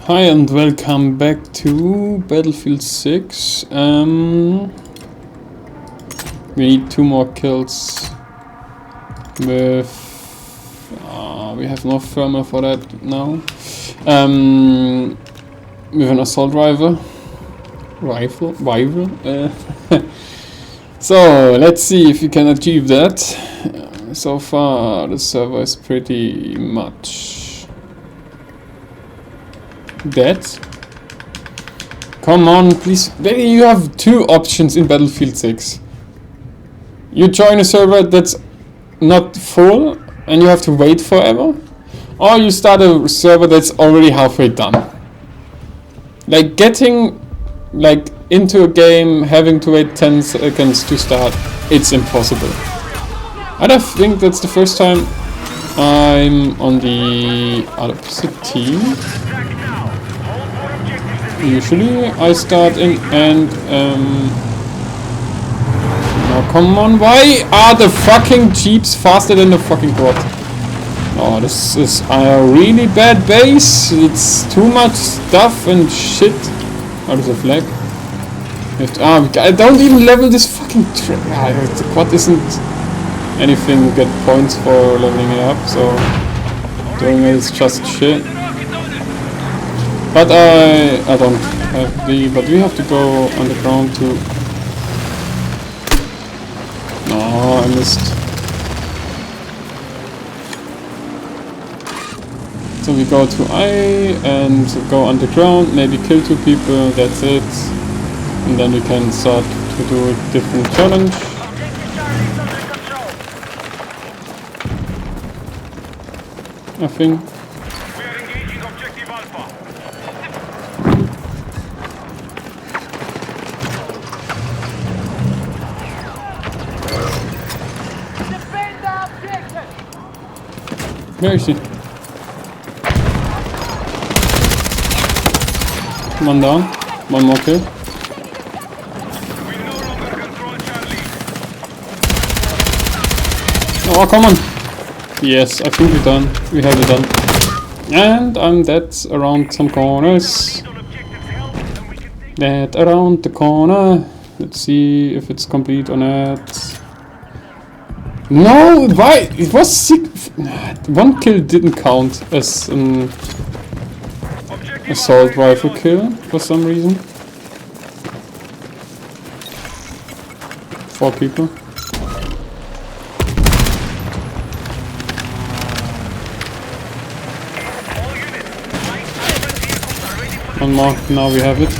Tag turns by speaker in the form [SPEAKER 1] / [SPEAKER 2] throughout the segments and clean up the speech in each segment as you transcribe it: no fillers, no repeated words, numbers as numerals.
[SPEAKER 1] Hi and welcome back to Battlefield 6. We need 2 more kills with... we have no thermal for that now. With an assault rifle. So, let's see if we can achieve that. So far, the server is pretty much dead. Come on, please. Maybe you have 2 options in Battlefield 6. You join a server that's not full and you have to wait forever, or you start a server that's already halfway done. Like getting into a game, having to wait 10 seconds to start, it's impossible. I don't think that's the first time I'm on the opposite team. Usually I start in and now come on, why are the fucking jeeps faster than the fucking quad? Oh, this is a really bad base. It's too much stuff and shit. Oh, there's a flag. I don't even level this fucking the quad isn't anything to get points for leveling it up, so doing it is just shit. But I don't have but we have to go underground to... No, I missed. So we go to I and go underground, maybe kill 2 people, that's it. And then we can start to do a different challenge. I think. Where is he? One down. One more kill. Oh, come on! Yes, I think we're done. We have it done. And I'm dead around some corners. Dead around the corner. Let's see if it's complete or not. No, why? It was 1 kill didn't count as an assault rifle kill for some reason. 4 people. One more, now we have it.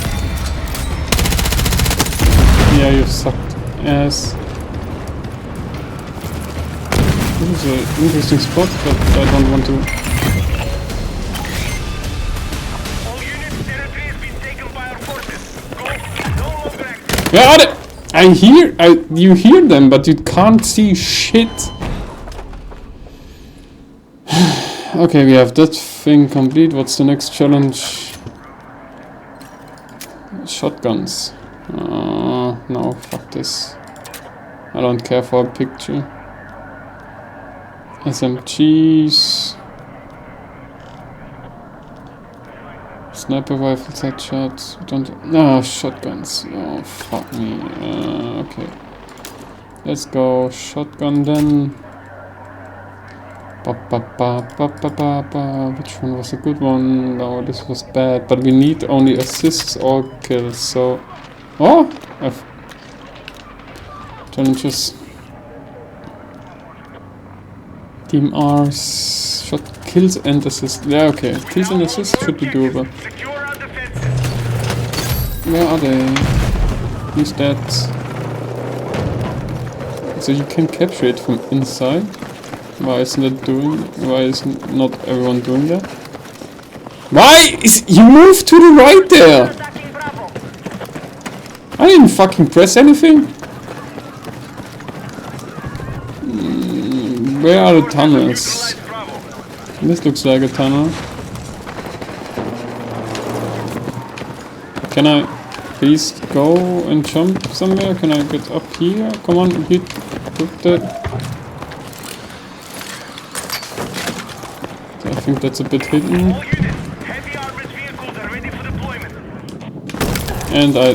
[SPEAKER 1] Yeah, you sucked ass. This is an interesting spot, but I don't want to. Where are they? You hear them, but you can't see shit. Okay, we have that thing complete. What's the next challenge? Shotguns. No, fuck this. I don't care for a picture. SMGs, sniper rifles, headshots. Shotguns. Oh, fuck me. Okay, let's go shotgun then. Which one was a good one? No, this was bad. But we need only assists or kills. So, challenges. Team R's shot kills and assists. Yeah, okay. Kills and assists should be doable. Where are they? Who's that? So you can capture it from inside. Why isn't not everyone doing that? Why is you moved to the right there? I didn't fucking press anything. Where are the tunnels? This looks like a tunnel. Can I please go and jump somewhere? Can I get up here? Come on, hit that. I think that's a bit hidden. And I...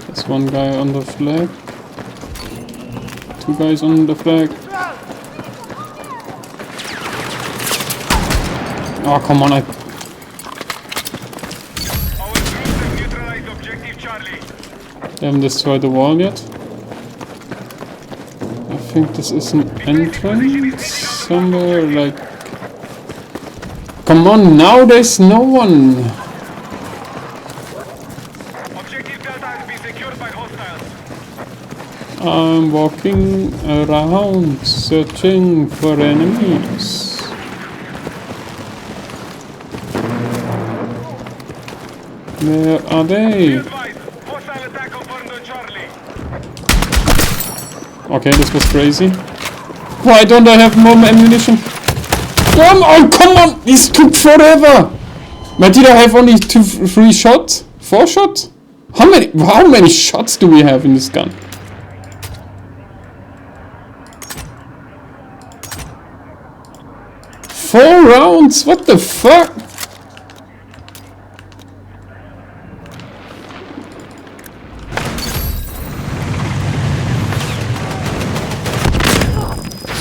[SPEAKER 1] There's one guy on the flag. Two guys on the flag. Oh, come on,
[SPEAKER 2] Our troops have neutralized objective Charlie.
[SPEAKER 1] They haven't destroyed the wall yet. I think this is an entrance somewhere, like... Come on, now there's no one!
[SPEAKER 2] Objective Delta has been secured by hostiles.
[SPEAKER 1] I'm walking around searching for enemies. Where are they?
[SPEAKER 2] Advise, hostile attack confirmed on Charlie.
[SPEAKER 1] Okay, this was crazy. Why don't I have more ammunition? Come on, come on! This took forever! But did I have only 3 shots? 4 shots? How many shots do we have in this gun? Four rounds? What the fuck?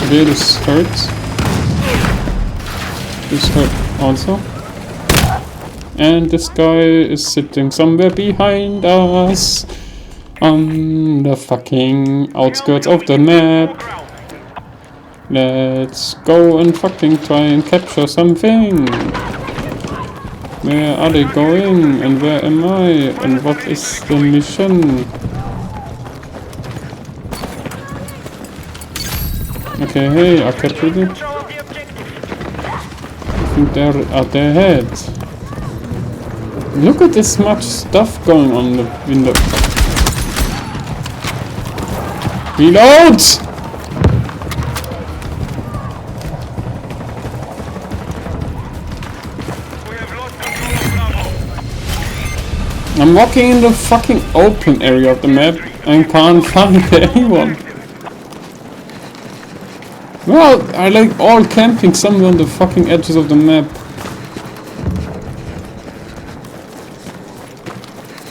[SPEAKER 1] Okay, this hurts. This hurt also. And this guy is sitting somewhere behind us. On the fucking outskirts of the map. Let's go and fucking try and capture something. Where are they going? And where am I? And what is the mission? Okay, hey, I captured it. I think they're at their head. Look at this much stuff going on in the window. Reload! I'm walking in the fucking open area of the map and can't find anyone. Well, I like all camping somewhere on the fucking edges of the map.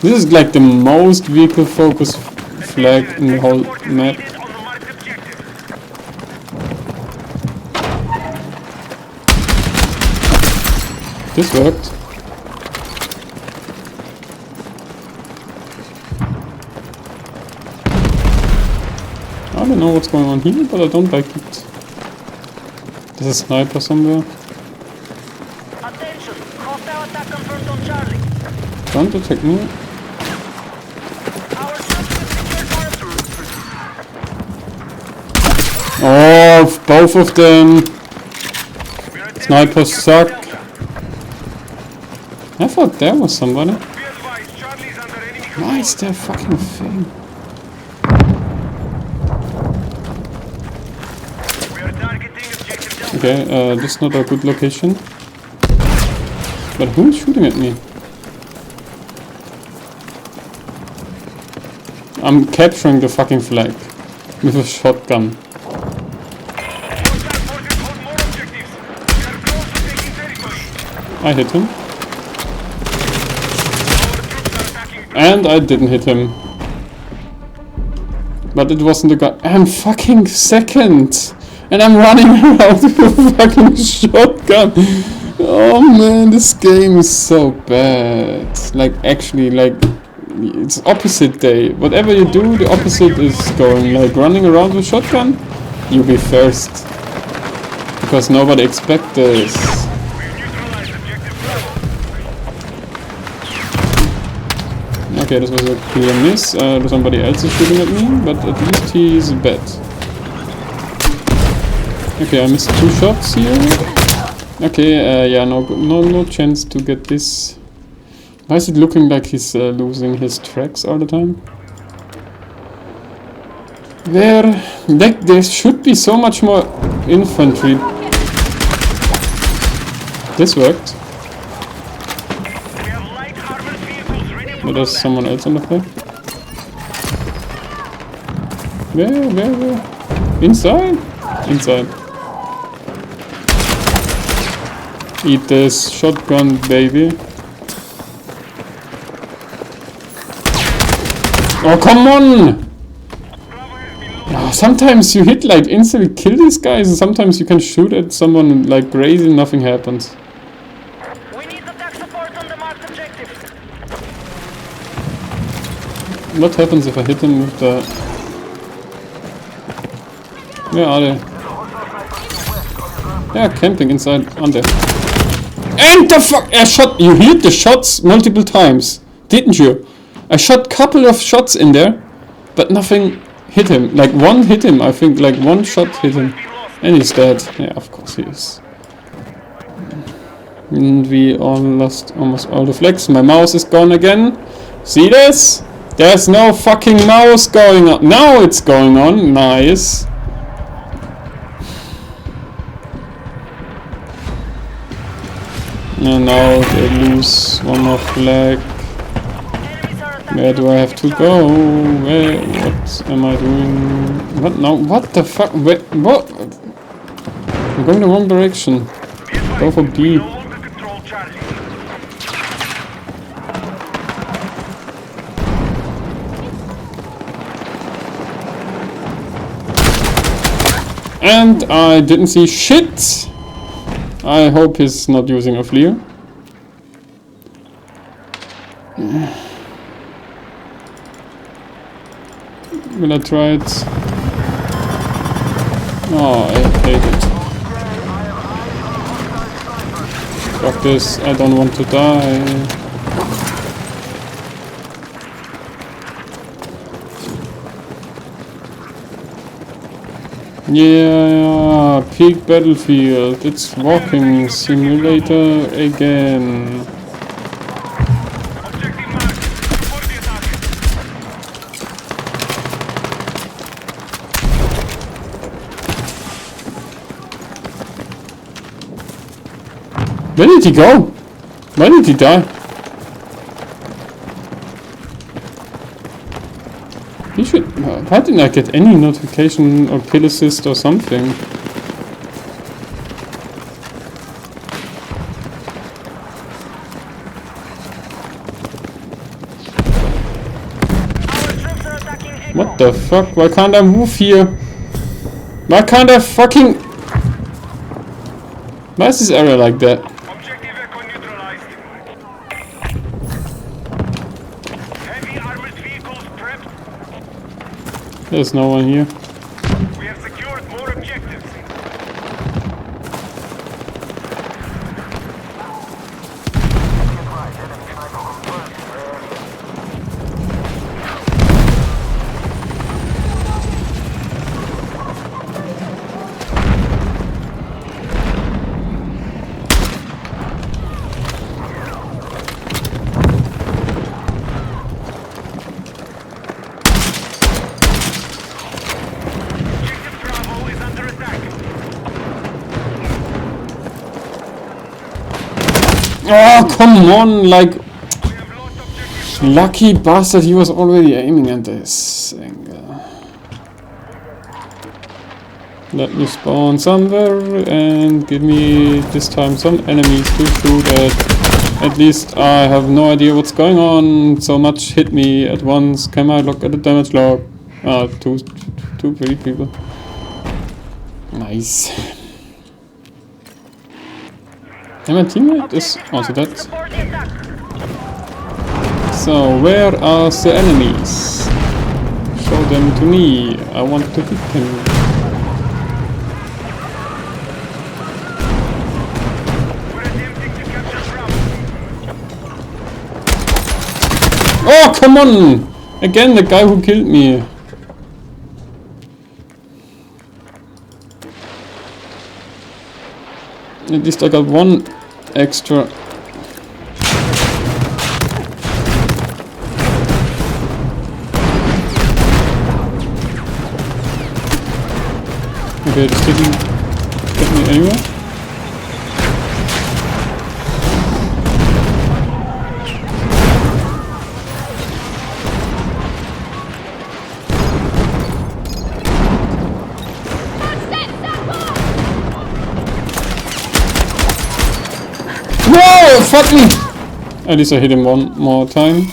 [SPEAKER 1] This is like the most vehicle focused flag in the whole map. This worked. I don't know what's going on here, but I don't like it. There's a sniper somewhere.
[SPEAKER 3] Attention! Hostile attack confirmed on Charlie.
[SPEAKER 1] Don't attack me.
[SPEAKER 3] Our troops have secured our
[SPEAKER 1] Oh, both of them. Snipers suck. I thought there was somebody. Why is there a fucking thing? Okay, this is not a good location. But who's shooting at me? I'm capturing the fucking flag with a shotgun. I hit him. And I didn't hit him. But it wasn't the guy. I'm fucking second! And I'm running around with a fucking shotgun. Oh man, this game is so bad. Like, actually, like, it's opposite day. Whatever you do, the opposite is going. Like, running around with shotgun, you be first. Because nobody expects this. Okay, this was a clear miss. Somebody else is shooting at me, but at least he's bad. Okay, I missed 2 shots here. Okay, yeah, no chance to get this. Why is it looking like he's losing his tracks all the time? There should be so much more infantry. This worked. But there's someone else on the flag. Where? Inside? Inside. Eat this shotgun, baby. Oh, come on! Oh, sometimes you hit like instantly kill these guys, and sometimes you can shoot at someone like crazy and nothing happens.
[SPEAKER 3] We need attack support on the marked objective.
[SPEAKER 1] What happens if I hit him with the... Where are they? Yeah, camping inside, on there. And the fuck! I shot... You hit the shots multiple times, didn't you? I shot couple of shots in there, but nothing hit him. Like one hit him, I think. Like one shot hit him. And he's dead. Yeah, of course he is. And we all lost almost all the flags. My mouse is gone again. See this? There's no fucking mouse going on. Now it's going on. Nice. And now they lose one more flag.
[SPEAKER 3] Enemies are attacking.
[SPEAKER 1] Where do I have to go? Where? What am I doing? What now? What the fuck? Where? What? I'm going the wrong direction. Go for B.
[SPEAKER 2] No longer control Charlie.
[SPEAKER 1] And I didn't see shit. I hope he's not using a flare. Will I try it? Oh, I hate it. Fuck this, I don't want to die. Yeah, peak battlefield. It's walking simulator again.
[SPEAKER 2] Objective marked. Support the attack.
[SPEAKER 1] Where did he go? Why did he die? He should... Why didn't I get any notification or kill assist or something?
[SPEAKER 3] Our troops are attacking Echo.
[SPEAKER 1] What the fuck? Why can't I move here? Why can't I fucking... Why is this area like that?
[SPEAKER 2] Objective Echo neutralized. Heavy armored vehicles prepped.
[SPEAKER 1] There's no one here.
[SPEAKER 2] We have secured more objectives. Objective Bravo is under attack.
[SPEAKER 1] Oh, come on, like...
[SPEAKER 2] We have lost objective.
[SPEAKER 1] Lucky bastard, he was already aiming at this angle. Let me spawn somewhere and give me this time some enemies to shoot at. At least I have no idea what's going on. So much hit me at once. Can I look at the damage log? Three people. Nice. And my teammate is also dead.
[SPEAKER 3] Support the attack.
[SPEAKER 1] So where are the enemies? Show them to me. I want to hit them.
[SPEAKER 2] We're attempting to capture Bravo.
[SPEAKER 1] Oh, come on! Again, the guy who killed me. At least I got one extra. Okay, this didn't get me anywhere. Oh, fuck me! At least I hit him one more time.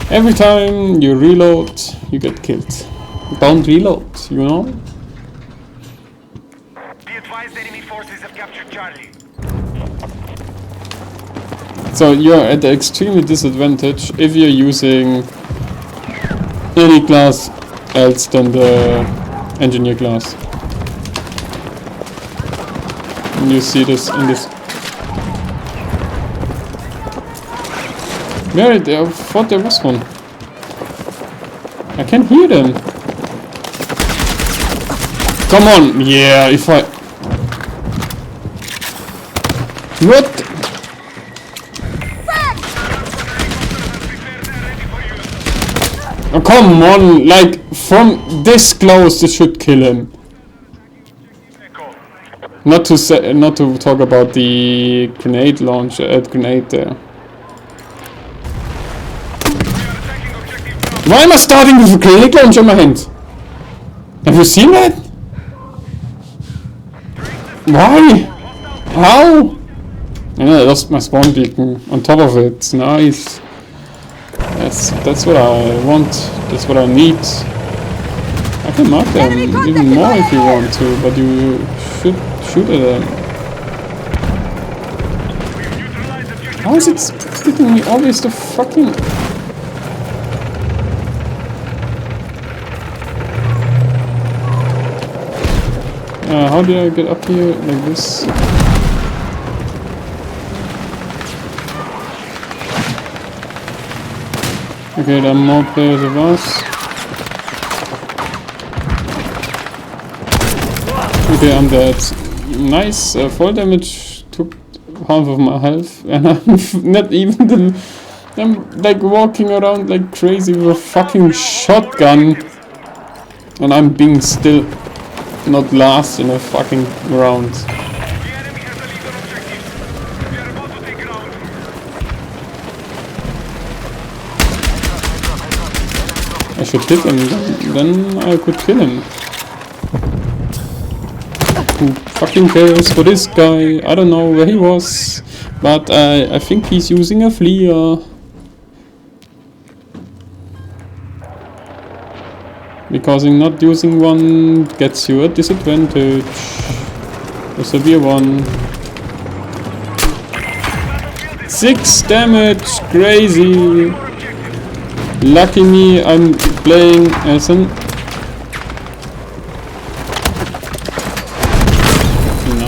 [SPEAKER 1] Every time you reload, you get killed. Don't reload, you know?
[SPEAKER 2] Be advised, enemy forces have captured Charlie.
[SPEAKER 1] So you're at the extremely disadvantage if you're using any class else than the engineer class. And you see this in this. Where? I thought there was one. I can't hear them. Come on, yeah, if I... What? Oh, come on, like, from this close, this should kill him. Not to say, not to talk about the grenade launcher, grenade there. Why am I starting with a grenade launcher in my hand? Have you seen that? Why? How? And I lost my spawn beacon on top of it. Nice. That's what I want. That's what I need. I can mark them even more if you want to, but you should shoot at them. How is it hitting me always the fucking... how did I get up here like this? Okay, there are more players of us. Okay, I'm dead. Nice, fall damage took half of my health, and I'm not even I'm like walking around like crazy with a fucking shotgun, and I'm being still not last in a fucking round.
[SPEAKER 2] The enemy has the lead on objectives. We are about to take ground.
[SPEAKER 1] I should hit him, then I could kill him. Who fucking cares for this guy? I don't know where he was, but I think he's using a flea. Because in not using one gets you a disadvantage. This will be a 1. 6 damage! Crazy! Lucky me, I'm playing as an...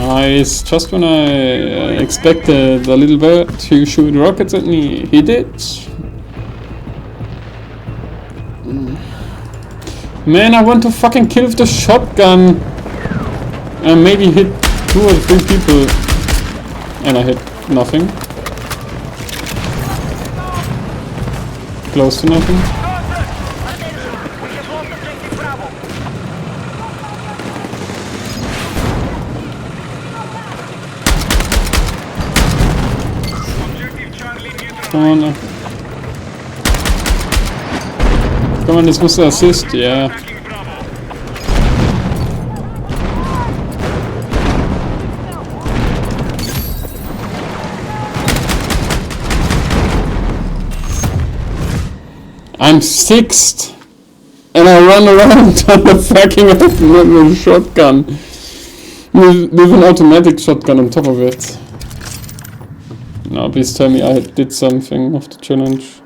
[SPEAKER 1] Nice! Just when I expected a little bird to shoot rockets at me, he did. Man, I want to fucking kill with the shotgun and maybe hit 2 or 3 people, and I hit nothing. Close to nothing.
[SPEAKER 2] Objective Charlie neutralized.
[SPEAKER 1] Come on. Come on, this must assist, yeah.
[SPEAKER 2] Attacking Bravo.
[SPEAKER 1] I'm 6th, and I run around on the fucking shotgun with an automatic shotgun on top of it. Now, please tell me I did something of the challenge.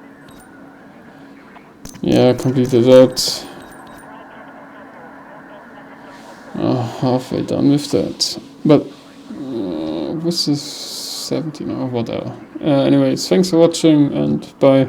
[SPEAKER 1] Yeah, completed that. Halfway done with that. But this is 17 or whatever. Anyways, thanks for watching and bye.